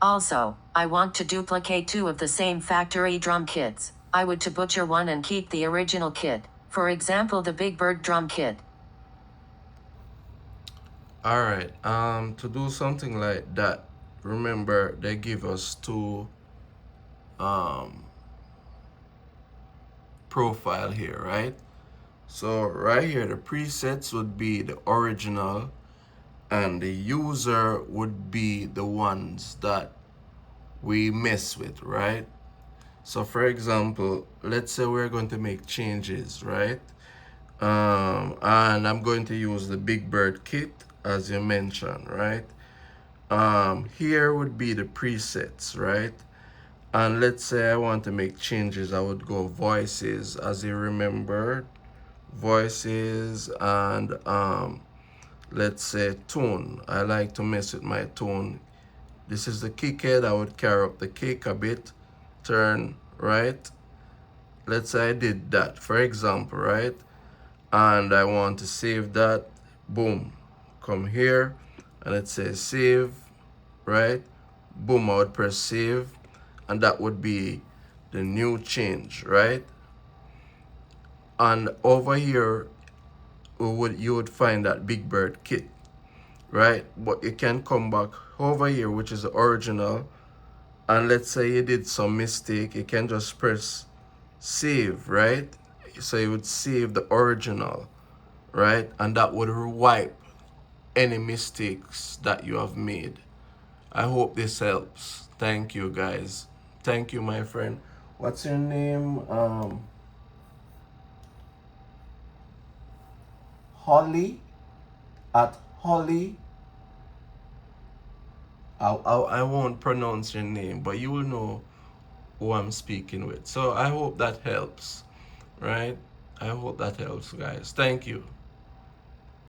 Also, I want to duplicate 2 of the same factory drum kits. I would to butcher one and keep the original kit. For example, the Big Bird drum kit. Alright, to do something like that, remember they give us 2 profile here, right? So right here, the presets would be the original and the user would be the ones that we mess with, right? So for example, let's say we're going to make changes, right? And I'm going to use the Big Bird kit as you mentioned, right? Here would be the presets, right? And let's say I want to make changes, I would go voices, as you remember, voices, and let's say tone. I like to mess with my tone. This is the kick head. I would carry up the kick a bit, turn right. Let's say I did that, for example, right? And I want to save that. Boom, come here and it says save, right? Boom, I would press save, and that would be the new change, right? And over here you would find that Big Bird kit, right? But you can come back over here, which is the original, and let's say you did some mistake, you can just press save, right? So you would save the original, right? And that would wipe any mistakes that you have made. I hope this helps. Thank you, guys. Thank you, my friend. What's your name? Holly at Holly. I won't pronounce your name, but you will know who I'm speaking with. So I hope that helps, right? I hope that helps, guys. Thank you.